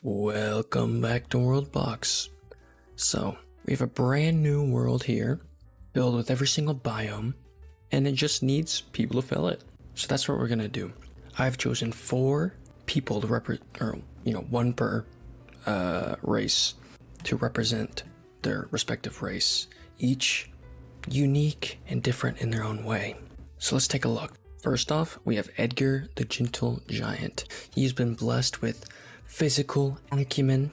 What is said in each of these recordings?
Welcome back to Worldbox. So, we have a brand new world here, filled with every single biome, and it just needs people to fill it. So that's what we're gonna do. I've chosen 4 people to one per race to represent their respective race, each unique and different in their own way. So let's take a look. First off, we have Edgar the Gentle Giant. He's been blessed with physical acumen.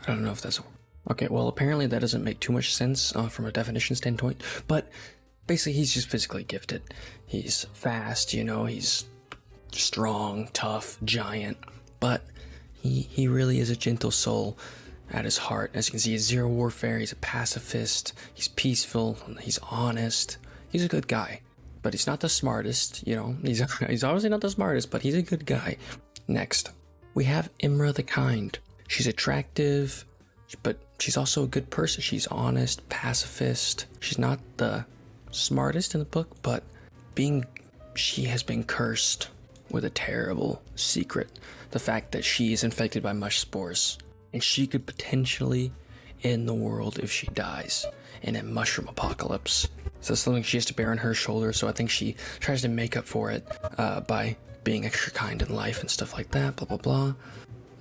I don't know if that's okay. Well, apparently that doesn't make too much sense from a definition standpoint, but basically he's just physically gifted. He's fast, he's strong, tough, giant, but he really is a gentle soul at his heart. As you can see, he's zero warfare, he's a pacifist, he's peaceful, he's honest, he's a good guy. But he's not the smartest, he's obviously not the smartest, but he's a good guy. Next, we have Imra the Kind. She's attractive, but she's also a good person. She's honest, pacifist. She's not the smartest in the book, but she has been cursed with a terrible secret. The fact that she is infected by mush spores, and she could potentially end the world if she dies in a mushroom apocalypse. So that's something she has to bear on her shoulders, so I think she tries to make up for it by being extra kind in life and stuff like that, blah, blah, blah.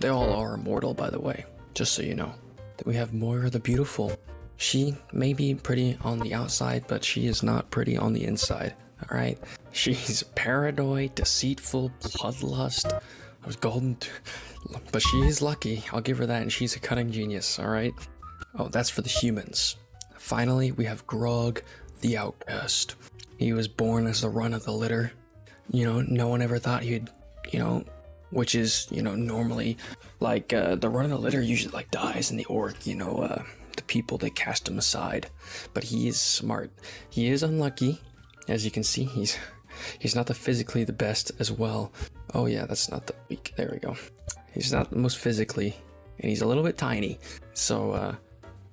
They all are immortal, by the way, just so you know. Then we have Moira the Beautiful. She may be pretty on the outside, but she is not pretty on the inside, all right? She's paranoid, deceitful, bloodlust, but she is lucky, I'll give her that, and she's a cunning genius, all right? Oh, that's for the humans. Finally, we have Grog the Outcast. He was born as the run of the litter. No one ever thought he'd, which is, normally like the run of the litter usually dies in the orc, the people, they cast him aside. But he is smart. He is unlucky. As you can see, he's not physically the best as well. Oh yeah, that's not the weak. There we go. He's not the most physically, and he's a little bit tiny. So,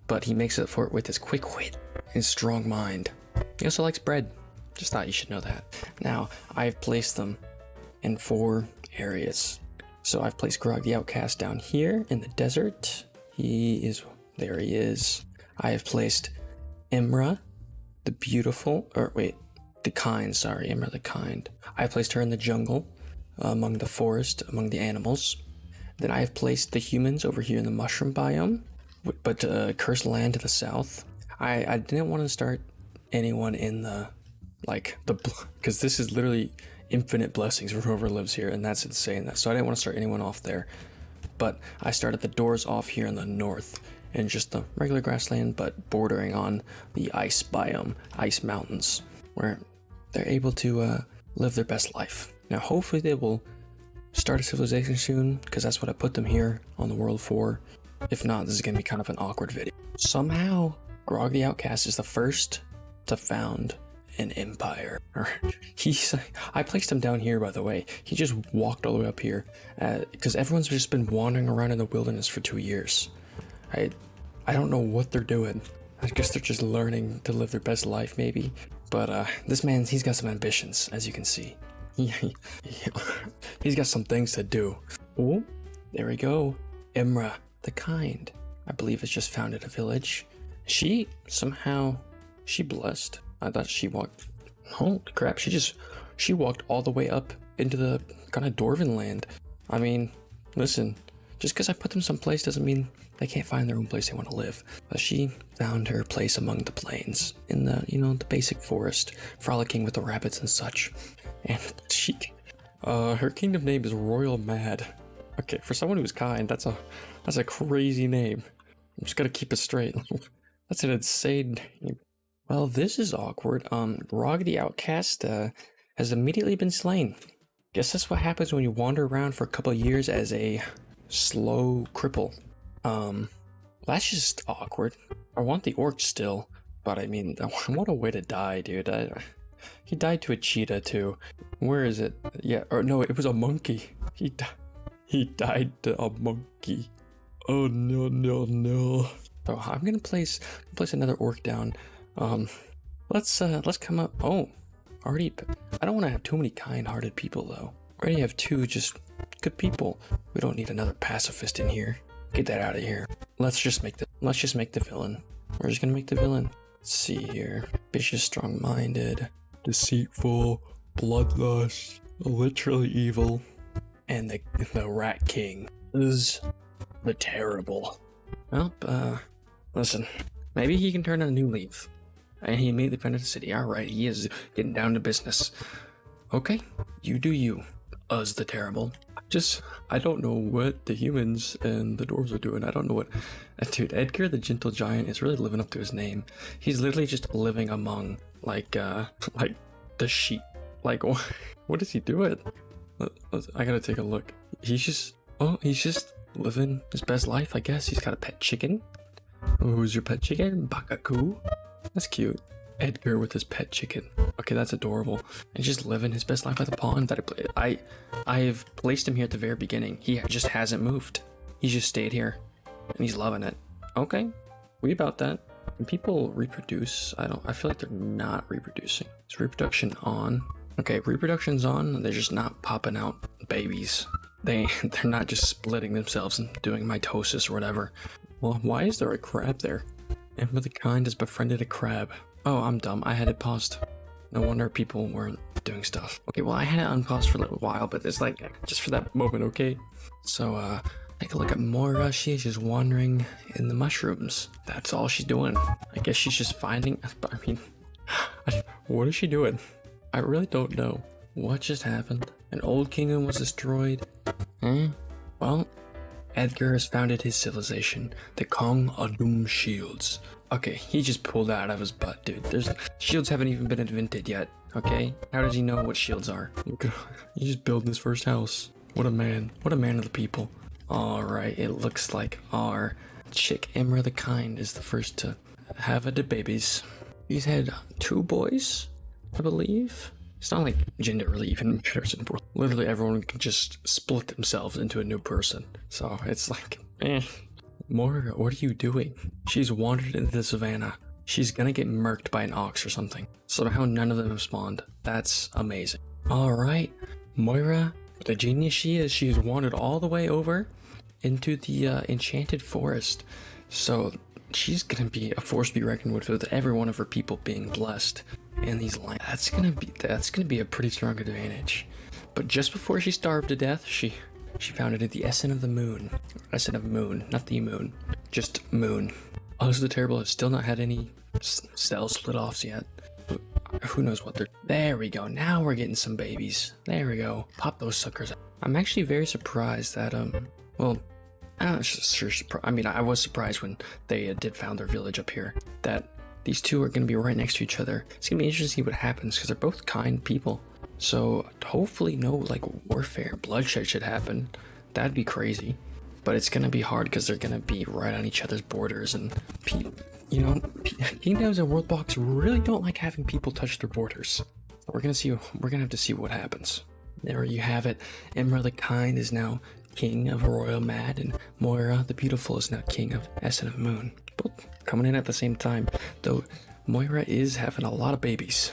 but he makes up for it with his quick wit and strong mind. He also likes bread. Just thought you should know that. Now, I've placed them in 4 areas. So I've placed Grog the Outcast down here in the desert. There he is. I have placed Imra the Kind, Imra the Kind. I placed her in the jungle, among the forest, among the animals. Then I have placed the humans over here in the mushroom biome, but cursed land to the south. I didn't want to start anyone in because this is literally infinite blessings for whoever lives here, and that's insane. So I didn't want to start anyone off there, but I started the doors off here in the north, and just the regular grassland, but bordering on the ice biome, ice mountains, where they're able to live their best life. Now, hopefully they will start a civilization soon, because that's what I put them here on the world for. If not, this is going to be kind of an awkward video. Somehow, Grog the Outcast is the first to found an empire. I placed him down here, by the way. He just walked all the way up here because everyone's just been wandering around in the wilderness for 2 years. I don't know what they're doing. I guess they're just learning to live their best life, maybe. But this man, he's got some ambitions, as you can see. He's got some things to do. Oh, there we go. Imra the Kind, I believe, has just founded a village. She blessed. I thought she walked. Holy crap! She walked all the way up into the kind of Dwarven land. I mean, listen, just because I put them someplace doesn't mean they can't find their own place they want to live. But she found her place among the plains in the the basic forest, frolicking with the rabbits and such. And her kingdom name is Royal Mad. Okay, for someone who's kind, that's a crazy name. I'm just gonna keep it straight. That's an insane name. Well, this is awkward. Grog the Outcast has immediately been slain. Guess that's what happens when you wander around for a couple of years as a slow cripple. That's just awkward. I want the orc still, but I mean, what a way to die, dude. He died to a cheetah too. Where is it? Yeah, or no, it was a monkey. He died to a monkey. Oh no. So I'm gonna place another orc down. Let's come up. Oh, already. I don't want to have too many kind-hearted people though. I already have 2 just good people. We don't need another pacifist in here. Get that out of here. Let's just make the villain. We're just gonna make the villain. Let's see here. Vicious, strong-minded, deceitful, bloodlust, literally evil, and the Rat King is the terrible. Well, listen. Maybe he can turn on a new leaf. And he immediately defended the city. Alright, he is getting down to business. Okay, you do you, Uz the Terrible. I don't know what the humans and the dwarves are doing. I don't know what... Dude, Edgar the Gentle Giant is really living up to his name. He's literally just living among, like the sheep. Like, what is he doing? I gotta take a look. He's just living his best life, I guess. He's got a pet chicken. Who's your pet chicken? Bakaku. That's cute. Edgar with his pet chicken. Okay, that's adorable. And just living his best life at the pond that I've placed him here at the very beginning. He just hasn't moved. He's just stayed here, and he's loving it. Okay, we about that. When people reproduce, I feel like they're not reproducing. Is reproduction on? Okay, reproduction's on. They're just not popping out babies. They're not just splitting themselves and doing mitosis or whatever. Well, why is there a crab there? Emma the Kind has befriended a crab. Oh, I'm dumb. I had it paused. No wonder people weren't doing stuff. Okay, well, I had it unpaused for a little while, but it's like, just for that moment, okay? So, take a look at Moira. She is just wandering in the mushrooms. That's all she's doing. I guess she's just finding... I mean, what is she doing? I really don't know. What just happened? An old kingdom was destroyed? Well... Edgar has founded his civilization, the Kong Adum Shields. Okay, he just pulled that out of his butt, dude. Shields haven't even been invented yet, okay? How does he know what shields are? He's just building his first house. What a man. What a man of the people. Alright, it looks like our chick Emra the Kind is the first to have the babies. He's had 2 boys, I believe. It's not like gender really even matters in world. Literally everyone can just split themselves into a new person. So it's like, Moira, what are you doing? She's wandered into the savannah. She's gonna get murked by an ox or something. Somehow none of them have spawned. That's amazing. Alright, Moira, the genius she has wandered all the way over into the enchanted forest. So she's gonna be a force to be reckoned with every one of her people being blessed. And these lines, that's gonna be a pretty strong advantage. But just before she starved to death, she founded the Essence of the Moon. Essence of Moon, not the moon, just moon. Uz the Terrible has still not had any cell split offs yet. Who knows what they're... There we go, now we're getting some babies. There we go, pop those suckers out. I'm actually very surprised that, well, I'm not sure, I mean, I was surprised when they did found their village up here, that these two are going to be right next to each other. It's going to be interesting to see what happens, because they're both kind people. So, hopefully no, like, warfare, bloodshed should happen. That'd be crazy. But it's going to be hard, because they're going to be right on each other's borders, and, you know, kingdoms and Worldbox really don't like having people touch their borders. We're going to have to see what happens. There you have it. Emra the Kind is now king of Royal Mad, and Moira the Beautiful is now king of Essence of Moon. Both coming in at the same time, though Moira is having a lot of babies.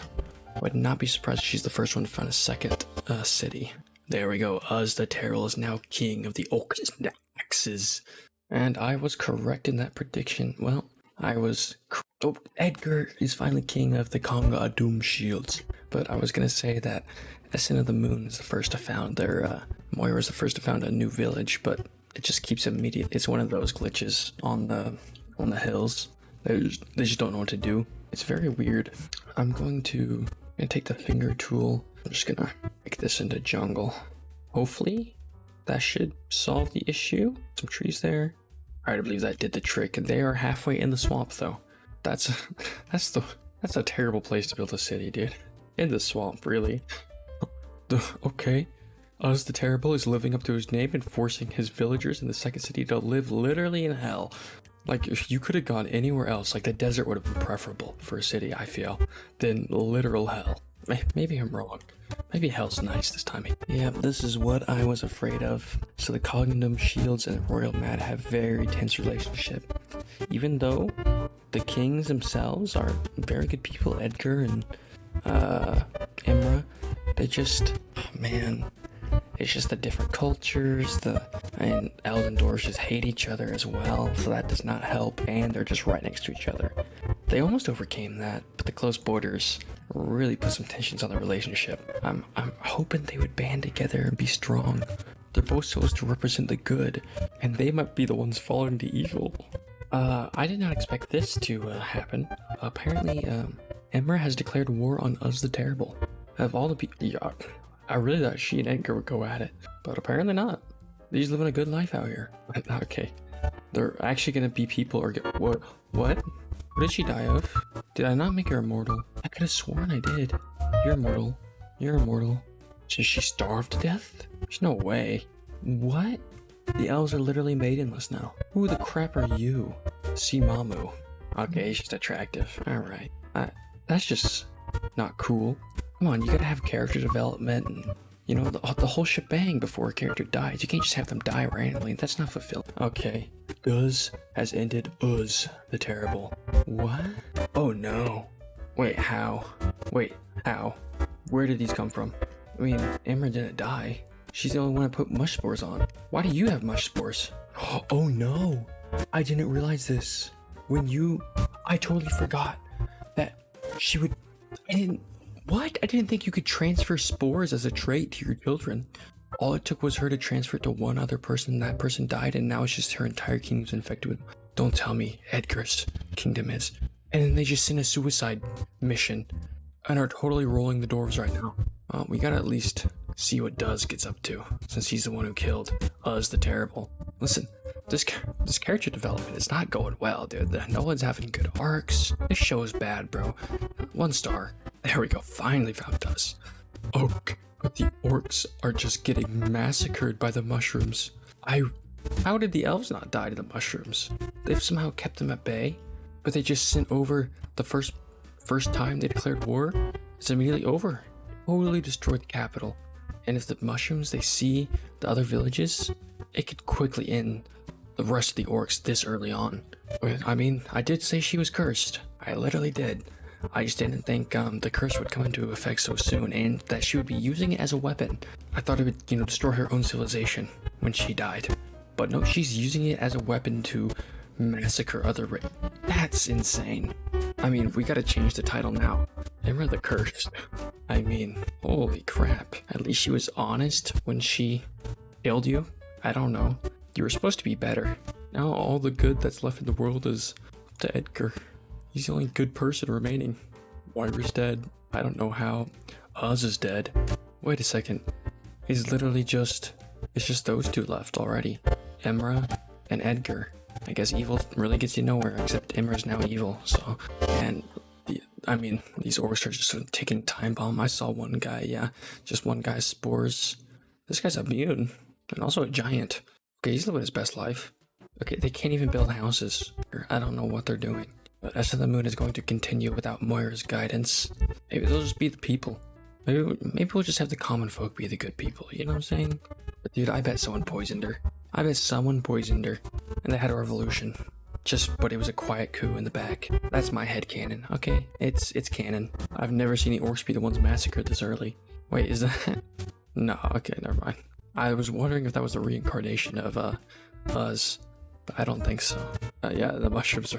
I would not be surprised if she's the first one to find a second city. There we go. Uz the Terrible is now king of the Oxaxes. And I was correct in that prediction. Well, Edgar is finally king of the Conga Doom Shields. But I was going to say that Essence of the Moon is the first to found Moira is the first to found a new village, but it just keeps immediate. It's one of those glitches on the hills. They just don't know what to do. It's very weird. I'm gonna take the finger tool. I'm just gonna make this into jungle. Hopefully that should solve the issue. Some trees there. Alright, I believe that did the trick. They are halfway in the swamp though. That's a terrible place to build a city, dude. In the swamp, really. Okay. Uz the Terrible is living up to his name and forcing his villagers in the second city to live literally in hell. Like, if you could have gone anywhere else, like the desert would have been preferable for a city, I feel, than literal hell. Maybe I'm wrong. Maybe hell's nice this time. Yeah, this is what I was afraid of. So the Cognum Shields and Royal Mad have very tense relationship. Even though the kings themselves are very good people, Edgar and Emra, they just, man, It's just the different cultures, and elves and dwarves just hate each other as well, so that does not help, and they're just right next to each other. They almost overcame that, but the close borders really put some tensions on the relationship. I'm hoping they would band together and be strong. They're both supposed to represent the good, and they might be the ones following the evil. I did not expect this to happen. Apparently, Emra has declared war on us the Terrible. Of all the people, yeah, I really thought she and Edgar would go at it, but apparently not. They're just living a good life out here. Okay, they're actually gonna be people or get what? What? What did she die of? Did I not make her immortal? I could have sworn I did. You're immortal. You're immortal. So she starved to death? There's no way. What? The elves are literally maidenless now. Who the crap are you? Mamu. Okay, she's attractive. Alright. That's just not cool. Come on, you gotta have character development and, you know, the whole shebang before a character dies. You can't just have them die randomly. That's not fulfilling. Okay. Guz has ended Uz the Terrible. What? Oh no. Wait, how? Wait, how? Where did these come from? I mean, Emra didn't die. She's the only one I put mush spores on. Why do you have mush spores? Oh no! I didn't realize this. I totally forgot that she would... What? I didn't think you could transfer spores as a trait to your children. All it took was her to transfer it to one other person, and that person died, and now it's just her entire kingdom's infected with... Don't tell me Edgar's kingdom is. And then they just sent a suicide mission and are totally rolling the dwarves right now. We gotta at least see what Duz gets up to, since he's the one who killed Uz the Terrible. Listen, this character development is not going well, dude. No one's having good arcs. This show is bad, bro. 1 star. There we go. Finally found Duz. Oh, but the orcs are just getting massacred by the mushrooms. How did the elves not die to the mushrooms? They've somehow kept them at bay, but they just sent over the first time they declared war. It's immediately over. Totally destroyed the capital. And if the mushrooms, they see the other villages, it could quickly end the rest of the orcs this early on. I mean, I did say she was cursed. I literally did. I just didn't think the curse would come into effect so soon, and that she would be using it as a weapon. I thought it would, destroy her own civilization when she died. But no, she's using it as a weapon to massacre other That's insane. I mean, we gotta change the title now. Emra the Cursed. I mean, holy crap. At least she was honest when she killed you. I don't know. You were supposed to be better. Now all the good that's left in the world is to Edgar. He's the only good person remaining. Wyra's dead. I don't know how. Uz is dead. Wait a second. It's just those two left already. Emra and Edgar. I guess evil really gets you nowhere, except Emra's now evil, so... And, these orcs are just taking time bomb. I saw one guy, just one guy's spores. This guy's immune, and also a giant. Okay, he's living his best life. Okay, they can't even build houses. I don't know what they're doing. But S of the Moon is going to continue without Moira's guidance. Maybe they'll just be the people. Maybe we'll just have the common folk be the good people, you know what I'm saying? But dude, I bet someone poisoned her. And they had a revolution. But it was a quiet coup in the back. That's my headcanon. Okay, it's canon. I've never seen the orcs be the ones massacred this early. Wait, is that... No, okay, never mind. I was wondering if that was a reincarnation of Uz, but I don't think so. Yeah, the mushrooms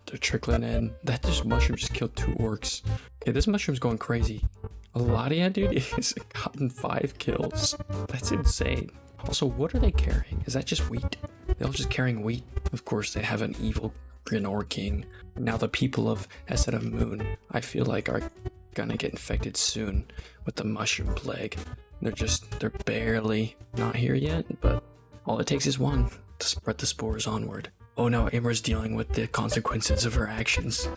they're trickling in. That mushroom just killed 2 orcs. Okay, this mushroom's going crazy. Eladia, dude, has gotten 5 kills. That's insane. Also, what are they carrying? Is that just wheat? They're all just carrying wheat. Of course, they have an evil Grinor king. Now the people of Esed of Moon, I feel like, are gonna get infected soon with the mushroom plague. They're barely not here yet, but all it takes is one to spread the spores onward. Oh no, Amber's dealing with the consequences of her actions.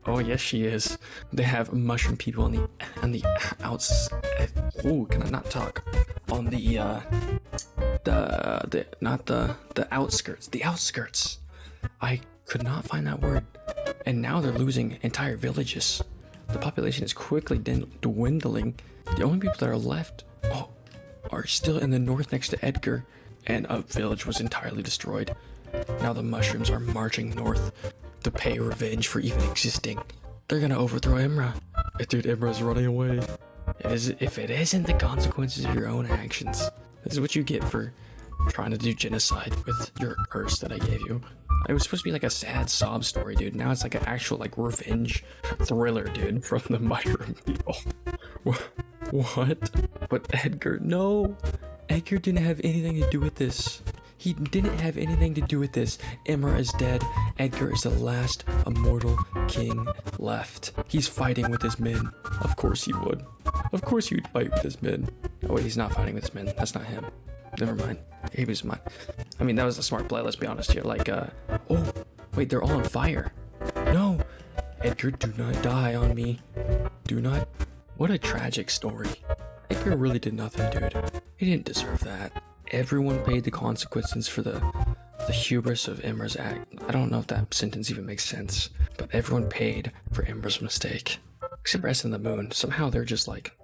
Oh yes, she is. They have mushroom people on the outs. Oh, can I not talk? On the outskirts. The outskirts. I could not find that word. And now they're losing entire villages. The population is quickly dwindling. The only people that are left are still in the north next to Edgar, and a village was entirely destroyed. Now the mushrooms are marching north to pay revenge for even existing. They're gonna overthrow Imra. Dude, Imra's running away. If it isn't the consequences of your own actions, this is what you get for trying to do genocide with your curse that I gave you. It was supposed to be like a sad sob story, dude. Now it's like an actual like revenge thriller, dude, from the mushroom people. What? But Edgar, no. Edgar didn't have anything to do with this. He didn't have anything to do with this. Imra is dead. Edgar is the last immortal king left. He's fighting with his men. Of course he would. Of course he would fight with his men. Oh wait, he's not fighting with his men. That's not him. Never mind. He was mine. I mean, that was a smart play, let's be honest here. Like, oh, wait, they're all on fire. No. Edgar, do not die on me. Do not. What a tragic story. Edgar really did nothing, dude. He didn't deserve that. Everyone paid the consequences for the hubris of Imra's act. I don't know if that sentence even makes sense, but everyone paid for Imra's mistake. Except Rest in the Moon. Somehow they're just like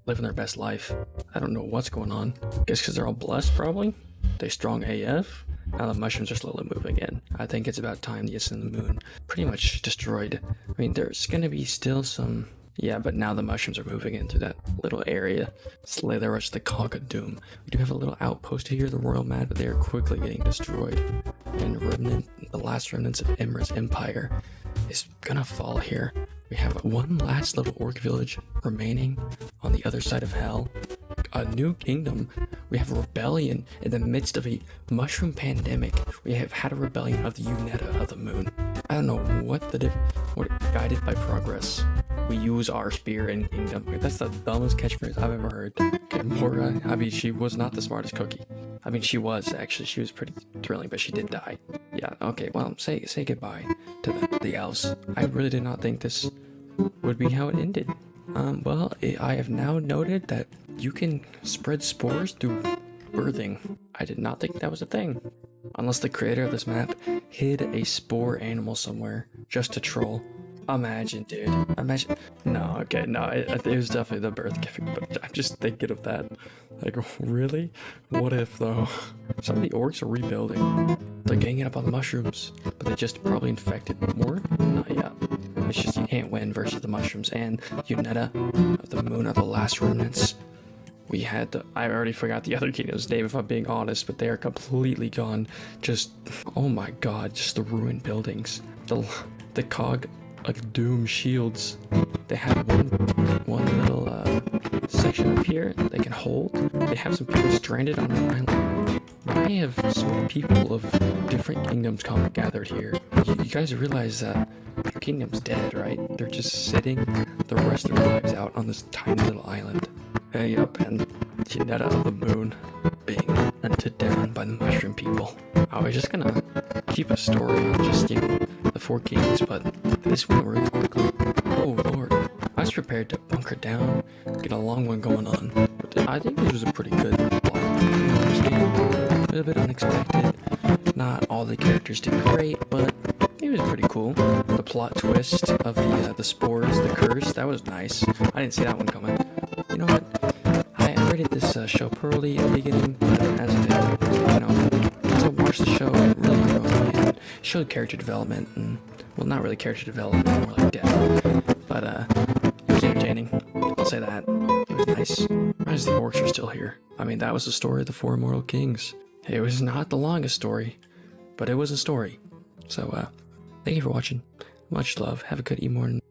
living their best life. I don't know what's going on. Guess because they're all blessed, probably. They strong AF. Now the mushrooms are slowly moving in. I think it's about time the Yes in the Moon pretty much destroyed. I mean, there's gonna be still some. Yeah, but now the mushrooms are moving into that little area. Slither rush the Cog of Doom. We do have a little outpost here, the Royal Mad, but they are quickly getting destroyed. And the last remnants of Imra's empire is gonna fall here. We have one last little orc village remaining on the other side of hell. A new kingdom. We have a rebellion in the midst of a mushroom pandemic. We have had a rebellion of the Unetta of the Moon. I don't know what guided by progress. We use our spear in kingdom. That's the dumbest catchphrase I've ever heard. Okay, Morga, I mean, she was not the smartest cookie. I mean, she was actually. She was pretty thrilling, but she did die. Yeah, okay, well, say goodbye to the elves. I really did not think this would be how it ended. I have now noted that you can spread spores through birthing. I did not think that was a thing. Unless the creator of this map hid a spore animal somewhere just to troll. Imagine, dude. Imagine. No, okay, no, it was definitely the birth giving, but I'm just thinking of that. Like, really? What if, though? Some of the orcs are rebuilding. They're ganging up on the mushrooms, but they just probably infected more? Not yet. It's just you can't win versus the mushrooms, and Unetta of the Moon are the last remnants. We had I already forgot the other kingdom's name if I'm being honest, but they are completely gone. Just, oh my god, just the ruined buildings. The Cog of Doom shields. They have one little section up here they can hold. They have some people stranded on an island. Why have so many people of different kingdoms come and gathered here? You guys realize that your kingdom's dead, right? They're just sitting the rest of their lives out on this tiny little island. Yep, and Unetta of the Moon being hunted down by the mushroom people. I was just gonna keep a story on just, the 4 kings, but this went really quickly. Oh lord. I was prepared to bunker down, get a long one going on. But I think this was a pretty good plot. A little bit unexpected. Not all the characters did great, but it was pretty cool. The plot twist of the spores, the curse, that was nice. I didn't see that one coming. You know what? I rated this show poorly at the beginning, but as I watched the show, it really grew on me and showed character development, and, well, not really character development, more like depth. But it was entertaining. I'll say that. It was nice. As the orcs are still here. I mean, that was the story of the 4 Immortal Kings. It was not the longest story, but it was a story. So, thank you for watching. Much love. Have a good morning.